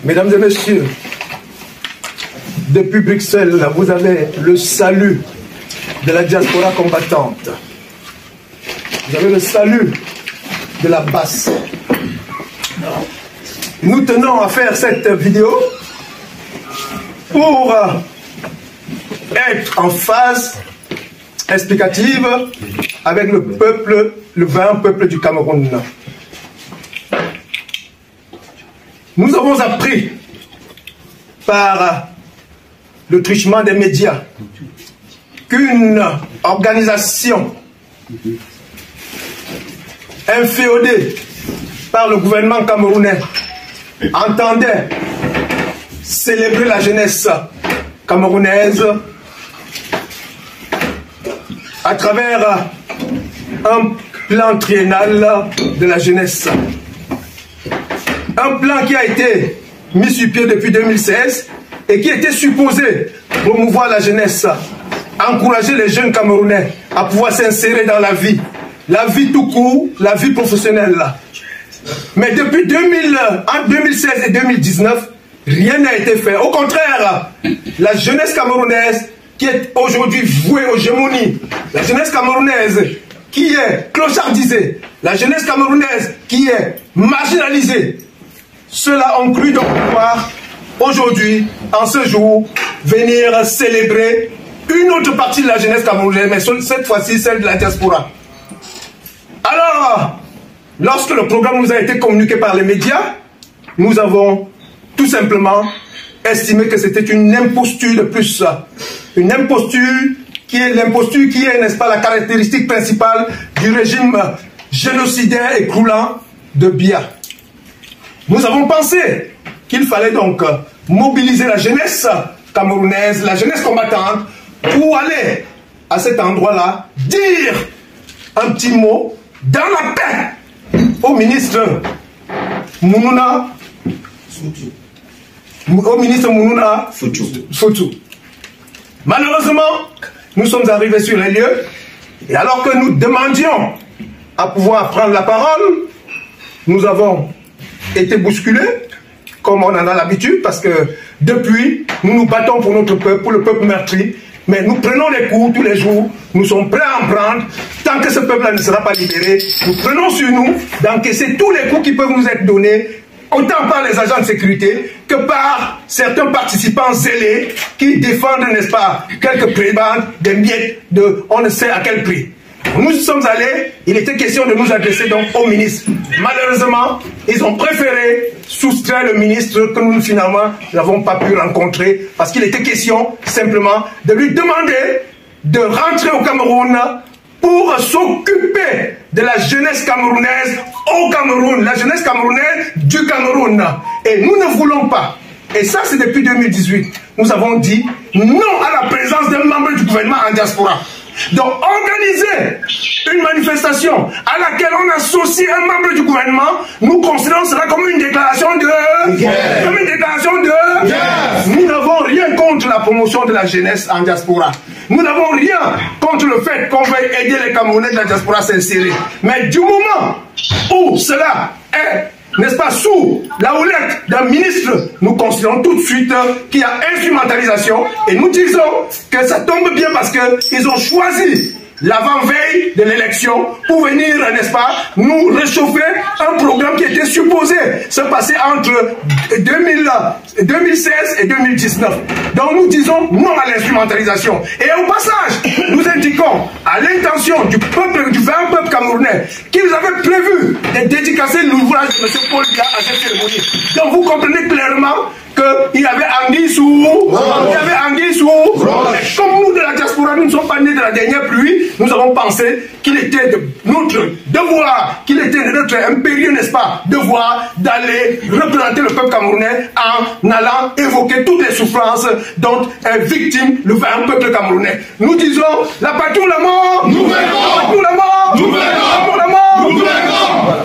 Mesdames et messieurs, depuis Bruxelles, vous avez le salut de la diaspora combattante. Vous avez le salut de la basse. Nous tenons à faire cette vidéo pour être en phase explicative avec le peuple, le vaillant peuple du Cameroun. Nous avons appris par le truchement des médias qu'une organisation inféodée par le gouvernement camerounais entendait célébrer la jeunesse camerounaise à travers un plan triennal de la jeunesse. Un plan qui a été mis sur pied depuis 2016 et qui était supposé promouvoir la jeunesse, encourager les jeunes Camerounais à pouvoir s'insérer dans la vie tout court, la vie professionnelle. Mais depuis 2016 et 2019, rien n'a été fait. Au contraire, la jeunesse camerounaise qui est aujourd'hui vouée aux gémonies, la jeunesse camerounaise qui est clochardisée, la jeunesse camerounaise qui est marginalisée, ceux-là ont cru donc pouvoir aujourd'hui, en ce jour, venir célébrer une autre partie de la jeunesse camerounaise, mais cette fois-ci celle de la diaspora. Alors, lorsque le programme nous a été communiqué par les médias, nous avons tout simplement estimé que c'était une imposture de plus. Une imposture qui est l'imposture qui est, n'est-ce pas, la caractéristique principale du régime génocidaire et croulant de Biya. Nous avons pensé qu'il fallait donc mobiliser la jeunesse camerounaise, la jeunesse combattante, pour aller à cet endroit-là, dire un petit mot dans la paix au ministre Mounouna Foutou. Malheureusement, nous sommes arrivés sur les lieux et alors que nous demandions à pouvoir prendre la parole, nous avons été bousculés comme on en a l'habitude parce que depuis, nous nous battons pour notre peuple, pour le peuple meurtri. Mais nous prenons les coups tous les jours, nous sommes prêts à en prendre. Tant que ce peuple-là ne sera pas libéré, nous prenons sur nous d'encaisser tous les coups qui peuvent nous être donnés, autant par les agents de sécurité que par certains participants zélés qui défendent, n'est-ce pas, quelques prébendes, des miettes de on ne sait à quel prix. Nous sommes allés, il était question de nous adresser donc au ministre. Malheureusement, ils ont préféré soustraire le ministre que nous finalement n'avons pas pu rencontrer parce qu'il était question simplement de lui demander de rentrer au Cameroun pour s'occuper de la jeunesse camerounaise au Cameroun, la jeunesse camerounaise du Cameroun. Et nous ne voulons pas. Et ça, c'est depuis 2018. Nous avons dit non à la présence d'un membre du gouvernement en diaspora. Donc, organiser une manifestation à laquelle on associe un membre du gouvernement, nous considérons cela comme une déclaration de guerre. Comme une déclaration de guerre. Nous n'avons rien contre la promotion de la jeunesse en diaspora. Nous n'avons rien contre le fait qu'on veuille aider les Camerounais de la diaspora à s'insérer. Mais du moment où cela est, n'est-ce pas, sous la houlette d'un ministre, nous considérons tout de suite qu'il y a instrumentalisation et nous disons que ça tombe bien parce qu'ils ont choisi l'avant-veille de l'élection pour venir, n'est-ce pas, nous réchauffer un programme qui était supposé se passer entre 2016 et 2019. Donc nous disons non à l'instrumentalisation. Et au passage, nous indiquons à l'intention du peuple, du vaillant peuple camerounais, qu'ils avaient prévu de dédicacer l'ouvrage de M. Paul Biya à cette cérémonie. Donc vous comprenez clairement qu'il y avait anguille sous comme nous de la diaspora, nous ne sommes pas nés de la dernière pluie, nous avons pensé qu'il était de notre devoir, qu'il était de notre impérieux, n'est-ce pas, devoir d'aller représenter le peuple camerounais en allant évoquer toutes les souffrances dont est victime le vaillant peuple camerounais. Nous disons, la patrie ou la mort, nous verrons, la patrie ou la mort, nous verrons, la mort, nous verrons.